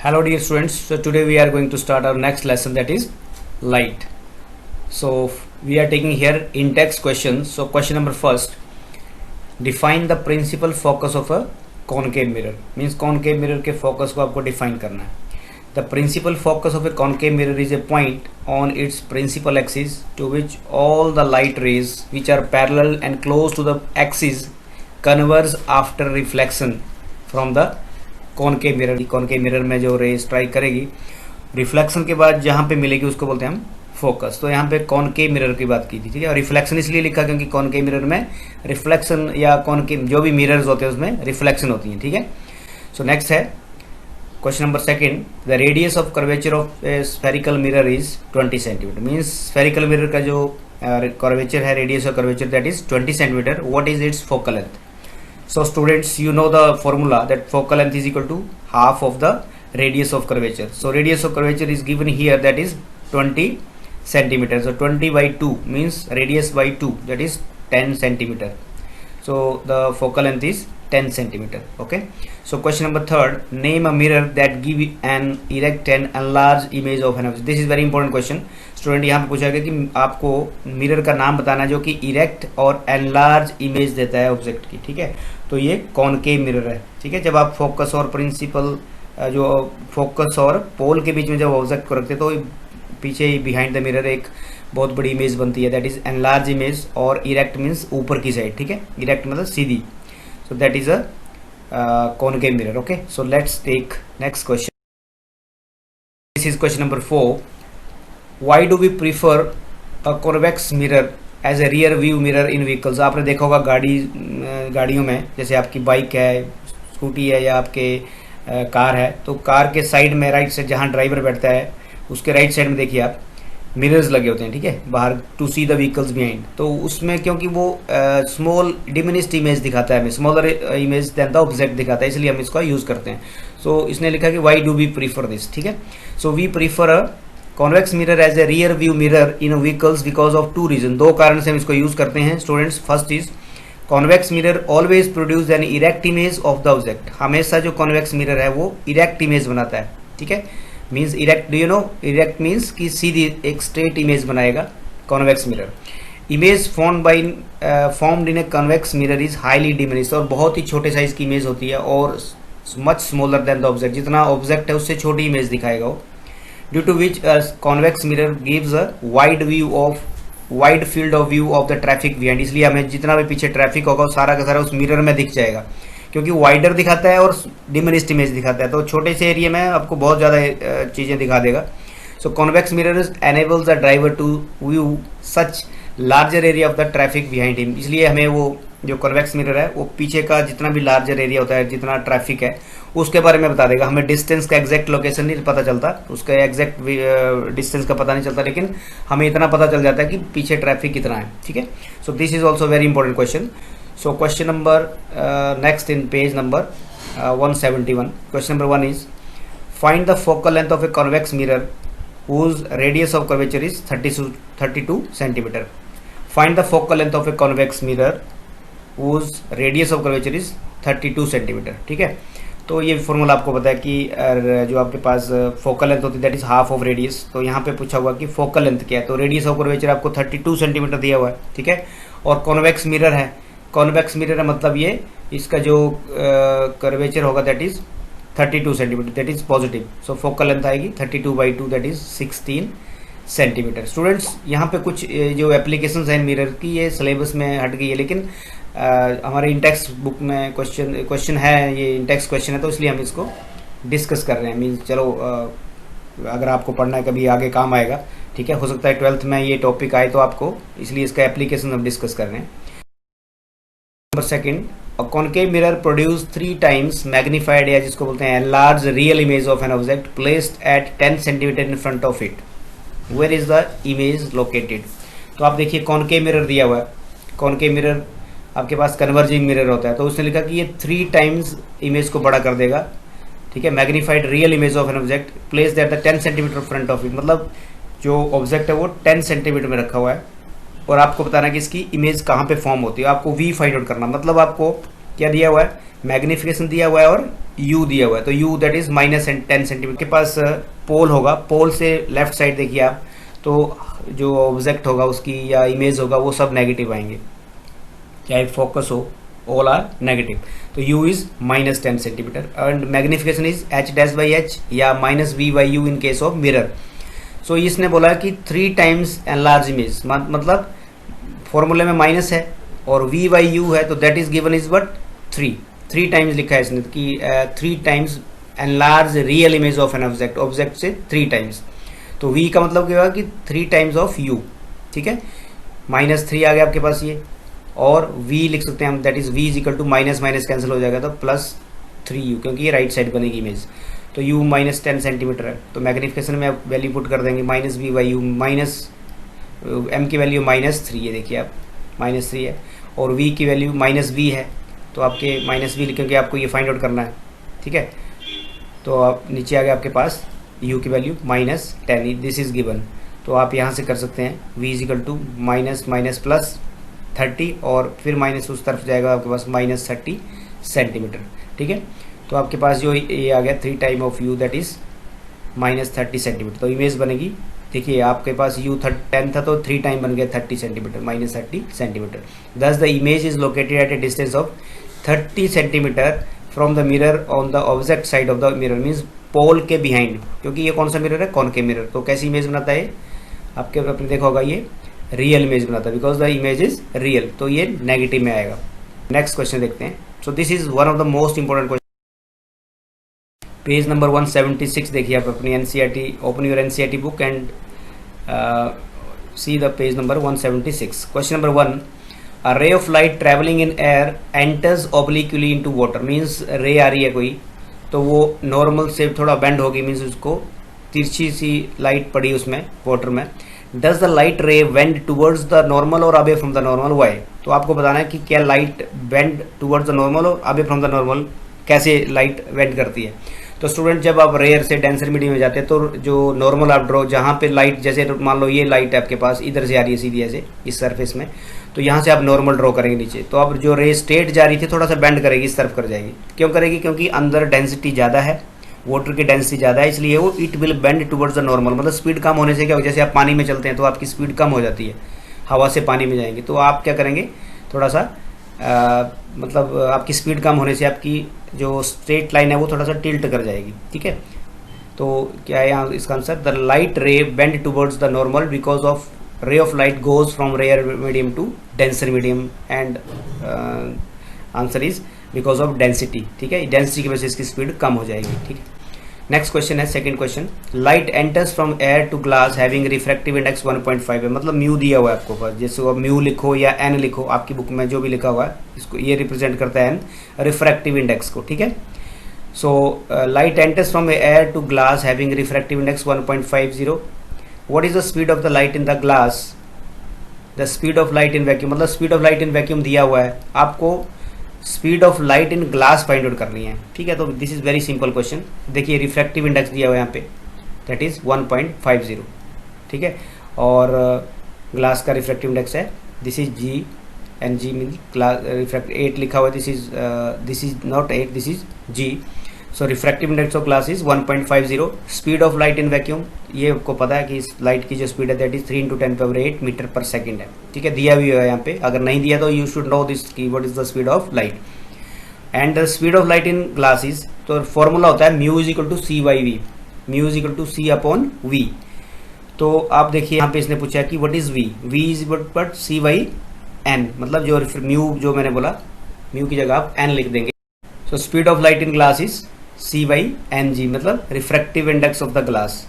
Hello dear students, so today we are going to start our next lesson, that is light. So we are taking here in-text questions. So question number first, define the principal focus of a concave mirror. Means concave mirror के focus को आपको define करना है. The principal focus of a concave mirror is a point on its principal axis to which all the light rays which are parallel and close to the axis converge after reflection from the concave mirror. Concave mirror में जो रे strike करेगी reflection के बाद जहाँ पे मिलेगी उसको बोलते हैं हम फोकस. तो यहाँ पे कॉनकेव मिरर की बात की थी, ठीक है. और रिफ्लेक्शन इसलिए लिखा क्योंकि कॉनकेव मिरर में रिफ्लेक्शन या कॉनकेव जो भी मिरर्स होते हैं उसमें रिफ्लेक्शन होती है, ठीक है. सो नेक्स्ट है question number second, the radius of curvature of spherical mirror is 20 centimetre. Means spherical mirror का जो कर्वेचर है, radius of curvature that is 20 centimetre. What is it's focal length? So students, you know the formula that focal length is equal to half of the radius of curvature. So radius of curvature is given here, that is 20 centimeters. So 20 by 2 means radius by 2, that is 10 centimeter. So the focal length is 10 centimeter. Okay. So question number third, name a mirror that give an erect and enlarged image of an object. This is very important question. Student यहाँ पे पूछा गया कि आपको mirror का नाम बताना जो कि इरेक्ट और एनलार्ज इमेज देता है ऑब्जेक्ट की, ठीक है. तो ये कॉनकेव मिरर है, ठीक है. जब आप फोकस और प्रिंसिपल जो फोकस और पोल के बीच में जब ऑब्जेक्ट को रखते तो पीछे बिहाइंड द मिरर एक बहुत बड़ी इमेज बनती है, दैट इज एनलार्ज इमेज. और इरेक्ट मीन्स ऊपर की साइड, ठीक है. इरेक्ट मतलब सीधी. So that is a concave mirror. Okay. So let's take next question. This is question number 4. Why do we prefer a convex mirror as a rear view mirror in vehicles? आपने देखा होगा गाड़ियों में, जैसे आपकी bike है, scooty है या आपके कार है, तो कार के साइड में राइट साइड जहाँ ड्राइवर बैठता है उसके राइट साइड में देखिए आप मिरर्स लगे होते हैं, ठीक है, बाहर to see the vehicles behind. तो उसमें क्योंकि वो स्मॉल डिमिनिश्ड इमेज दिखाता है, हमें smaller image than the object दिखाता है, इसलिए हम इसका यूज़ करते हैं. सो इसने लिखा कि why do we prefer this, ठीक है. So we prefer a convex mirror as a rear view mirror in vehicles because of 2 reason. 2 कारण से हम इसको यूज करते हैं students. First is convex mirror always produce an erect image of the object. हमेशा जो कॉन्वेक्स मिरर है वो इरेक्ट इमेज बनाता है, ठीक है. Means erect, do you know erect means कि सीधी एक स्ट्रेट इमेज बनाएगा convex mirror. Image formed in a convex mirror is highly diminished. और बहुत ही छोटे साइज की इमेज होती है और much smaller than the object. जितना ऑब्जेक्ट है उससे छोटी इमेज दिखाएगा वो. Due to which a convex mirror gives a wide field of view of the traffic behind. इसलिए हमें जितना भी पीछे ट्रैफिक होगा वो सारा का सारा उस मिरर में दिख जाएगा, क्योंकि वाइडर दिखाता है और डिमिनिश्ड इमेज दिखाता है. तो छोटे से एरिया में आपको बहुत ज़्यादा चीज़ें दिखा देगा. So convex mirrors enables the driver to view such larger area of the traffic behind him. इसलिए हमें वो जो कॉन्वेक्स मिरर है वो पीछे का जितना भी लार्जर एरिया होता है, जितना ट्रैफिक है उसके बारे में बता देगा. हमें डिस्टेंस का एग्जैक्ट लोकेशन नहीं पता चलता, उसका एग्जैक्ट डिस्टेंस का पता नहीं चलता, लेकिन हमें इतना पता चल जाता है कि पीछे ट्रैफिक कितना है, ठीक है. सो this is also very important question. So question number next in page number 171. Question number 1 is find the focal length of a convex mirror whose radius of curvature is 32 centimeter. Find the focal length of a convex mirror whose radius of curvature is 32 centimeter. ठीक है. तो ये formula आपको पता है कि जो आपके पास फोकल लेंथ होती है that is half of radius. तो यहाँ पे पूछा हुआ कि फोकल लेंथ क्या है, तो रेडियस ऑफ कर्वेचर आपको 32 सेंटीमीटर दिया हुआ है, ठीक है. और कॉन्वेक्स मिरर है, कॉन्वेक्स मिरर है मतलब ये इसका जो कर्वेचर होगा that is 32 centimetre, that is positive. So focal length आएगी 32 by 2 that is 16 centimetre. Students यहाँ पे कुछ जो एप्लीकेशंस हैं मिरर की ये सिलेबस में हट गई है, लेकिन हमारे इंटेक्स बुक में क्वेश्चन है, ये इंटेक्स क्वेश्चन है, तो इसलिए हम इसको डिस्कस कर रहे हैं. मीन्स चलो अगर आपको पढ़ना है कभी आगे काम आएगा, ठीक है. हो सकता है 12th में ये टॉपिक आए तो आपको, इसलिए इसका एप्लीकेशन हम डिस्कस कर रहे हैं. Number second, a concave mirror produce 3 times magnified या जिसको बोलते हैं enlarge real image of an object placed at 10 centimetre in front of it. Where is the image located? तो आप देखिए कॉनकेव मिरर दिया हुआ है. कॉनकेव मिरर आपके पास कन्वर्जिंग मिरर होता है, तो उसने लिखा कि ये 3 times इमेज को बड़ा कर देगा, ठीक है. Magnified real image of an object placed at the 10 centimetre front of it. मतलब जो ऑब्जेक्ट है वो 10 सेंटीमीटर में रखा हुआ है और आपको बताना है कि इसकी इमेज कहाँ पे फॉर्म होती है. आपको वी फाइंड आउट करना, मतलब आपको क्या दिया हुआ है, मैग्निफिकेशन दिया हुआ है और u दिया हुआ है। तो u दैट इज -10 सेंटीमीटर के पास पोल होगा, पोल से लेफ्ट साइड देखिए आप, तो जो ऑब्जेक्ट होगा उसकी या इमेज होगा वो सब नेगेटिव आएंगे, चाहे फोकस हो, ऑल आर नेगेटिव। तो u is -10 centimetre and magnification is h'/h या -v/u in case of mirror. So इसने बोला कि 3 टाइम्स एनलार्ज इमेज, मतलब फॉर्मूले में माइनस है और v/u है, तो that is given is what 3 times लिखा है इसने कि 3 times enlarge real image of an object, object से 3 टाइम्स। तो v का मतलब क्या होगा कि 3 टाइम्स ऑफ u, ठीक है। -3 आ गया आपके पास ये, और v लिख सकते हैं हम, that is v is equal to minus minus cancel हो जाएगा तो +3u, क्योंकि ये राइट साइड बनेगी इमेज। तो u -10 सेंटीमीटर है, तो मैग्निफिकेशन में आप वैल्यू पुट कर देंगे -v/u, m की वैल्यू -3, ये देखिए आप -3 है, और v की वैल्यू -v है, तो आपके -v क्योंकि आपको ये फाइंड आउट करना है, ठीक है। तो आप नीचे आ गया आपके पास u की वैल्यू -10, दिस इज गिवन। तो आप यहाँ से कर सकते हैं v इज इक्वल टू -+30 और फिर माइनस उस तरफ जाएगा आपके पास -30 सेंटीमीटर, ठीक है। तो आपके पास जो ये आ गया 3 time of u that is -30 centimetre. तो इमेज बनेगी, देखिए आपके पास u 10 था तो 3 टाइम बन गया 30 centimetre, -30 centimetre. Thus the image is located at a distance of 30 centimetre from the mirror on the object side of the mirror, means pole के behind, क्योंकि ये कौन सा मिरर है, कॉनकेव मिरर। तो कैसी इमेज बनाता है, आपके आपने देखा होगा ये रियल इमेज बनाता है, because the image is real, तो ये नेगेटिव में आएगा। नेक्स्ट क्वेश्चन देखते हैं। So this is one of the most important question, page number 176 देखिए आप अपनी NCERT, open your NCERT book and see the page number 176। Question number 1, a ray of light travelling in air enters obliquely into water, means ray आ रही है कोई, तो वो normal से थोड़ा बेंड होगी, मींस उसको तिरछी सी लाइट पड़ी उसमें वाटर में। Does the light ray bend towards the normal और away from the normal, why? तो आपको बताना है कि क्या light bend towards the normal और अवे फ्रॉम द नॉर्मल, कैसे लाइट वेंड करती है। तो स्टूडेंट जब आप रेयर से डेंसर मीडियम में जाते हैं तो जो नॉर्मल आप ड्रॉ, जहाँ पे लाइट, जैसे मान लो ये लाइट आपके पास इधर से आ रही है सीधी ऐसे इस सरफेस में, तो यहाँ से आप नॉर्मल ड्रॉ करेंगे नीचे, तो अब जो रे स्ट्रेट जा रही थी थोड़ा सा बेंड करेगी, इस तरफ कर जाएगी। क्यों करेगी? क्योंकि अंदर डेंसिटी ज़्यादा है, वाटर की डेंसिटी ज़्यादा है, इसलिए वो it will bend towards the normal. मतलब स्पीड कम होने से क्या हो, जैसे आप पानी में चलते हैं तो आपकी स्पीड कम हो जाती है, हवा से पानी में जाएंगे तो आप क्या करेंगे, थोड़ा सा मतलब आपकी स्पीड कम होने से आपकी जो स्ट्रेट लाइन है वो थोड़ा सा टिल्ट कर जाएगी, ठीक है। तो क्या है यहाँ इसका answer, the light ray bend towards the normal because of ray of light goes from rare medium to denser medium and answer is because of density, ठीक है। डेंसिटी की वजह से इसकी स्पीड कम हो जाएगी, ठीक है। नेक्स्ट क्वेश्चन है, second question, light enters from air to glass having refractive index 1.5 है, मतलब म्यू दिया हुआ है आपको पास, जैसे वो म्यू लिखो या एन लिखो, आपकी बुक में जो भी लिखा हुआ है इसको ये रिप्रेजेंट करता है एन, रिफ्रैक्टिव इंडेक्स को, ठीक है। So light enters from air to glass having refractive index 1.50, what is the speed of the light in the glass, the speed of light in vacuum, मतलब speed of light in vacuum दिया हुआ है, आपको speed of light in glass find out करनी है, ठीक है। तो this is very simple question, देखिए रिफ्रैक्टिव इंडेक्स दिया हुआ है यहाँ पे, दैट इज 1.50, ठीक है। और ग्लास का रिफ्रैक्टिव इंडेक्स है, this is G, and G mean glass refract 8 लिखा हुआ है, this is not 8, this is G. So refractive index of glass is 1.50, speed of light in vacuum, ये आपको पता है कि इस लाइट की जो स्पीड है दैट इज 3 × 10⁸ मीटर पर सेकंड है, ठीक है, दिया भी है यहाँ पे, अगर नहीं दिया तो यू शुड नो दिस की what is the speed of light and the speed of light in glass is, तो फॉर्मूला होता है mu is equal to c/v, mu is equal to c/v। तो आप देखिए यहाँ पे इसने पूछा कि what is v, v is but c/n, मतलब जो म्यू जो मैंने बोला, म्यू की जगह आप n लिख देंगे। So speed of light in glass is c/ng, मतलब refractive index of the glass.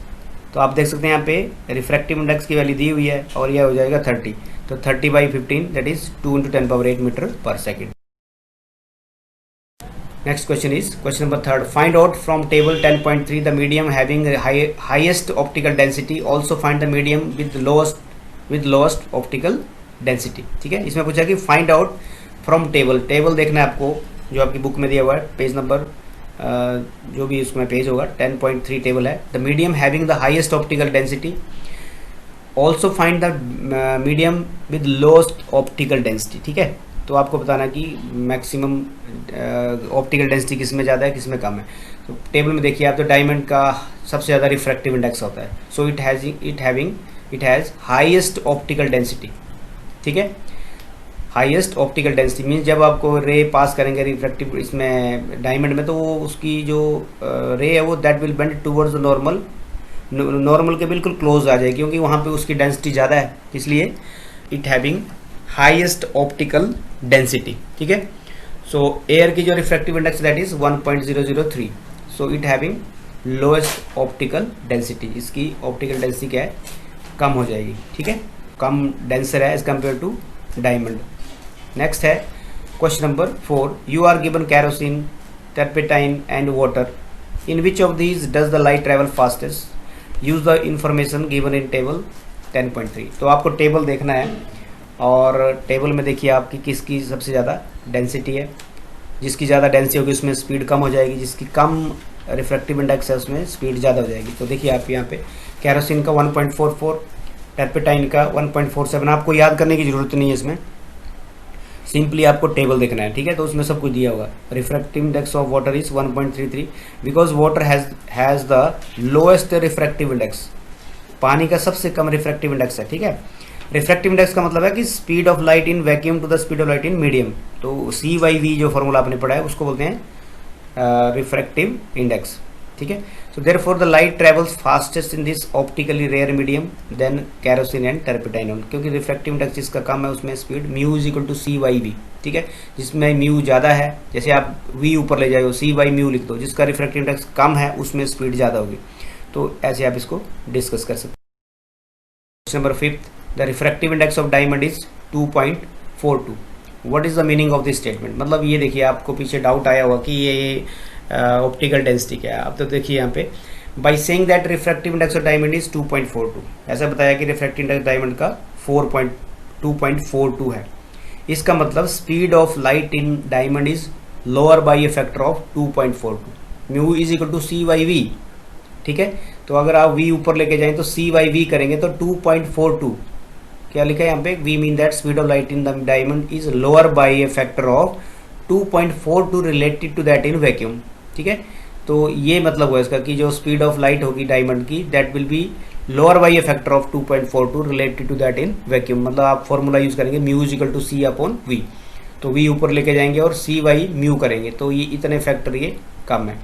तो आप देख सकते हैं यहाँ पे रिफ्रैक्टिव इंडेक्स की वैल्यू दी हुई है और यह हो जाएगा 30, तो 30/15 दैट इज 2 × 10⁸ मीटर पर second. Next question is question number 3, find out from table 10.3 the medium having highest optical density, also find the medium with lowest optical density, ठीक है। इसमें पूछा कि find out from table, table देखना है आपको जो आपकी बुक में दिया हुआ है, पेज नंबर जो भी उसमें पेज होगा 10.3 टेबल है, the medium having the highest optical density, also find the medium with lowest optical density, ठीक है। तो आपको बताना कि मैक्सिमम ऑप्टिकल डेंसिटी किस में ज़्यादा है किस में कम है। तो टेबल में देखिए आप, तो डायमंड का सबसे ज़्यादा रिफ्रैक्टिव इंडेक्स होता है, so it has highest optical density. ठीक है, हाईएस्ट ऑप्टिकल डेंसिटी मीन्स जब आपको रे पास करेंगे रिफ्रैक्टिव इसमें डायमंड में, तो वो उसकी जो रे है वो that will bend towards the normal के बिल्कुल क्लोज आ जाएगी, क्योंकि वहाँ पे उसकी डेंसिटी ज़्यादा है, इसलिए it having highest optical density. ठीक है, सो एयर की जो refractive index that is 1.003, so it having lowest optical density, इसकी ऑप्टिकल डेंसिटी क्या है, कम हो जाएगी। ठीक है, कम डेंसर है as compare to diamond. Next है question number 4, you are given kerosene, turpentine and water, in which of these does the light travel fastest, use the information given in table 10.3। तो आपको टेबल देखना है और table में देखिए आपकी किसकी सबसे ज़्यादा डेंसिटी है, जिसकी ज़्यादा डेंसिटी होगी उसमें स्पीड कम हो जाएगी, जिसकी कम रिफ्रैक्टिव इंडेक्स है उसमें स्पीड ज़्यादा हो जाएगी। तो देखिए आप यहाँ पे कैरोसिन का 1.44, टर्पेटाइन का 1.47, आपको याद करने की ज़रूरत नहीं है इसमें, सिंपली आपको टेबल देखना है। ठीक है, तो उसमें सब कुछ दिया होगा। Refractive index of water is 1.33 because water has the lowest refractive index, पानी का सबसे कम रिफ्रैक्टिव इंडेक्स है। ठीक है, रिफ्रैक्टिव इंडेक्स का मतलब है कि speed of light in vacuum to the speed of light in medium, तो C/V जो फॉर्मूला आपने पढ़ा है उसको बोलते हैं रिफ्रैक्टिव इंडेक्स। ठीक है, so therefore the light travels fastest in this optically rare medium than kerosene and turpentine, क्योंकि रिफ्रैक्टिव इंडेक्स जिसका कम है उसमें speed mu is equal to C/V। ठीक है, जिसमें म्यू ज़्यादा है, जैसे आप V ऊपर ले जाओ C/μ लिख दो, जिसका रिफ्रैक्टिव इंडेक्स कम है उसमें स्पीड ज़्यादा होगी। तो ऐसे आप इसको डिस्कस कर सकते हैं। Question number 5, the refractive index of diamond is 2.42, what is the meaning of this statement. मतलब ये देखिए आपको पीछे डाउट आया होगा कि ये ऑप्टिकल डेंसिटी क्या है। अब तो देखिए यहाँ पे by saying that refractive index of diamond is 2.42, ऐसा बताया कि रिफ्रैक्टिव इंडेक्स डायमंड का 2.42 है। इसका मतलब speed of light in diamond is lower by a factor of 2.42, mu is equal to C/V। ठीक है, तो अगर आप V ऊपर लेके जाएं तो C/V करेंगे तो 2.42 क्या लिखा है यहाँ पे, we mean that speed of light in the diamond is lower by a factor of 2.42 related to that in vacuum. ठीक है, तो ये मतलब हुआ इसका कि जो स्पीड ऑफ लाइट होगी डायमंड की that will be lower by a factor of 2.42 related to that in vacuum. मतलब आप फॉर्मूला यूज करेंगे mu is equal to C/V, तो V ऊपर लेके जाएंगे और C/μ करेंगे, तो ये इतने फैक्टर ये कम है।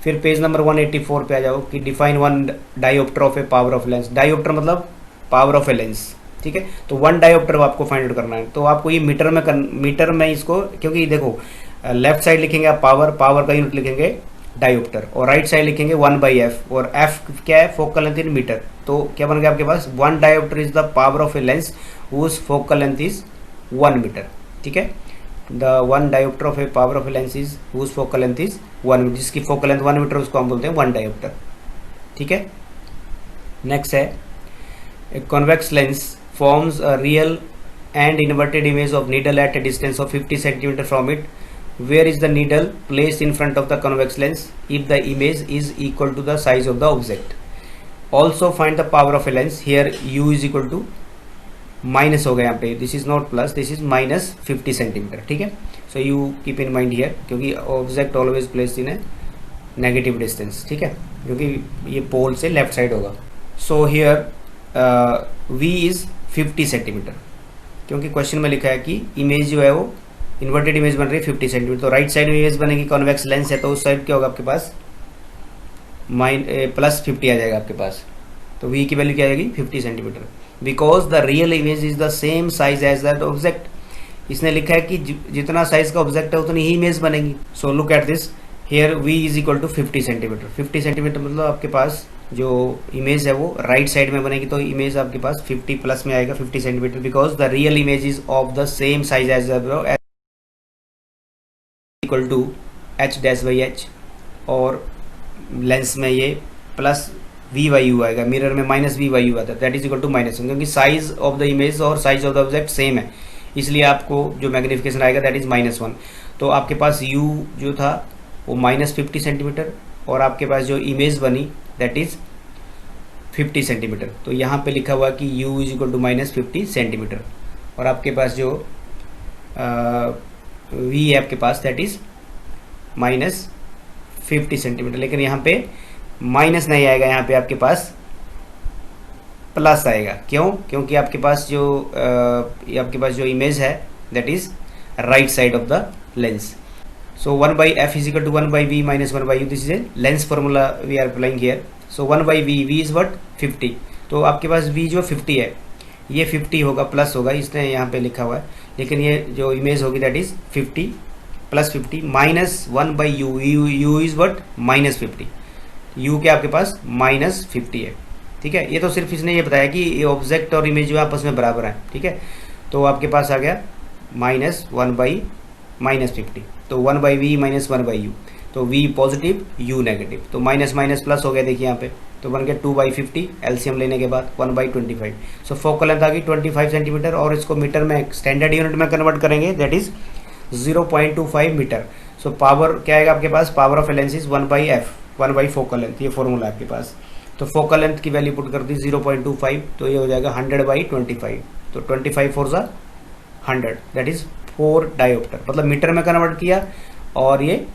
फिर पेज नंबर 184 पे आ जाओ कि define one dioptre of a power of lens. Dioptre मतलब पावर ऑफ ए लेंस। ठीक है, तो वन डायोप्टर आपको फाइंड आउट करना है, तो आपको ये मीटर में इसको, क्योंकि देखो लेफ्ट साइड लिखेंगे आप पावर का यूनिट लिखेंगे डायोप्टर, और राइट साइड लिखेंगे 1/f, और f क्या है, फोकल लेंथ इन मीटर। तो क्या बन गया आपके पास, one dioptre is the power of a lens whose focal length is 1 metre. ठीक है, the one dioptre of a power of a lens is whose focal length is 1 metre, जिसकी focal length 1 metre उसको हम बोलते हैं one dioptre. ठीक है, next है a convex lens forms a real and inverted image of needle at a distance of 50 cm from it. Where is the needle placed in front of the convex lens if the image is equal to the size of the object? Also find the power of a lens. Here u is equal to minus हो गया यहाँ पे, this is not plus, this is minus 50 centimetre. ठीक है, so you keep in mind here, क्योंकि object always placed in a negative distance. ठीक है, क्योंकि ये पोल से लेफ्ट साइड होगा। So here v is 50 centimetre, क्योंकि क्वेश्चन में लिखा है कि इमेज जो है वो इन्वर्टेड इमेज बन रही है 50 सेंटीमीटर, तो राइट साइड में इमेज बनेगी, कॉन्वेक्स लेंस है तो उस साइड क्या होगा आपके पास प्लस 50 आ जाएगा आपके पास, तो v की वैल्यू क्या आएगी 50 centimetre, because the real image is the same size as that object. इसने लिखा है कि जितना साइज का ऑब्जेक्ट है उतनी ही इमेज बनेगी। So look at this, here v is equal to 50 centimetre. 50 centimetre मतलब आपके पास जो इमेज है वो राइट साइड में बनेगी, तो इमेज आपके पास 50 प्लस में आएगा 50 centimetre, because the real image is of the same size as equal to h-h, और लेंस में ये प्लस v/u आएगा, मिरर में माइनस v/u आता है, दैट इज इक्वल टू -1, क्योंकि साइज ऑफ द इमेज और size of the object same है, इसलिए आपको जो मैग्निफिकेशन आएगा दैट इज -1। तो आपके पास u जो था वो -50 सेंटीमीटर, और आपके पास जो इमेज बनी दैट इज 50 सेंटीमीटर। तो यहाँ पे लिखा हुआ कि u is equal to -50 centimetre, और आपके पास जो वी है आपके पास, दैट इज -50 सेंटीमीटर। लेकिन यहाँ पे माइनस नहीं आएगा, यहाँ पे आपके पास प्लस आएगा। क्यों? क्योंकि आपके पास जो इमेज है that is right side of the lens. So 1 by f is equal to 1 by v minus 1 by u. This is a lens formula we are applying here. So 1 by v is what? 50. तो आपके पास v जो 50 है, ये 50 होगा, plus होगा, इसने यहाँ पे लिखा हुआ है, लेकिन ये जो इमेज होगी that is 50 plus 50 minus 1 by u. u is what? -50. u के आपके पास -50 है। ठीक है, ये तो सिर्फ इसने ये बताया कि ये ऑब्जेक्ट और इमेज जो आपस में बराबर है। ठीक है, तो आपके पास आ गया -1 by -50, तो 1 by v minus 1 by u, तो v पॉजिटिव u नेगेटिव, तो माइनस माइनस प्लस हो गया। देखिए यहाँ पे तो बन गया 2 by 50 एलसीएम लेने के बाद 1 by 25। सो फोकल लेंथ आ गई 25 सेंटीमीटर, और इसको मीटर में स्टैंडर्ड यूनिट में कन्वर्ट करेंगे that is 0.25 metre. So power क्या आएगा आपके पास? Power of lens is 1 by f, 1 by focal length, ये फॉर्मूला आपके पास। तो फोकल लेंथ की वैल्यू पुट कर दी 0.25, तो ये हो जाएगा 100 by 25, तो 25 4 सा 100, दैट इज 4 डायोप्टर, मतलब मीटर में कन्वर्ट किया, और ये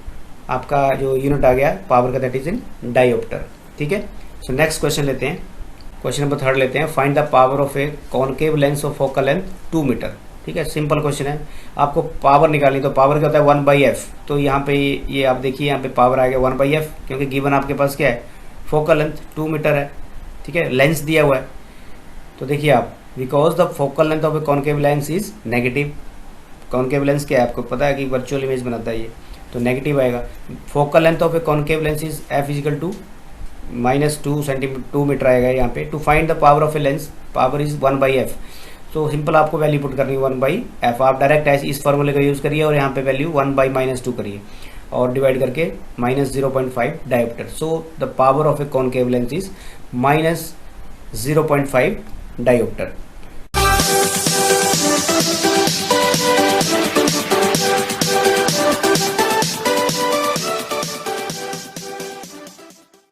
आपका जो यूनिट आ गया पावर का दैट इज इन डायोप्टर। ठीक है, सो नेक्स्ट क्वेश्चन लेते हैं, क्वेश्चन नंबर 3 लेते हैं। Find the power of a concave lens of focal length 2 metre. ठीक है, सिंपल क्वेश्चन है, आपको पावर निकालनी, तो पावर क्या होता है? 1 by f। तो यहाँ पे ये आप देखिए, यहाँ पे पावर आ गया 1 by f, क्योंकि गिवन आपके पास क्या है? फोकल लेंथ 2 मीटर है। ठीक है, लेंस दिया हुआ है, तो देखिए आप, because the focal length of a concave lens is negative. Concave lens क्या है आपको पता है कि वर्चुअल इमेज बनाता है ये, तो नेगेटिव आएगा। Focal length of a concave lens is f is equal to -2 centimetre, 2 metre आएगा यहाँ पे। To find the power of a lens, power is 1 by f। तो सिंपल आपको वैल्यू पुट करनी है 1 by f। आप डायरेक्ट ऐसे इस फॉर्मूले का यूज करिए और यहाँ पे वैल्यू 1 by -2 करिए और डिवाइड करके -0.5 dioptre. So the power of a concave lens is -0.5 dioptre.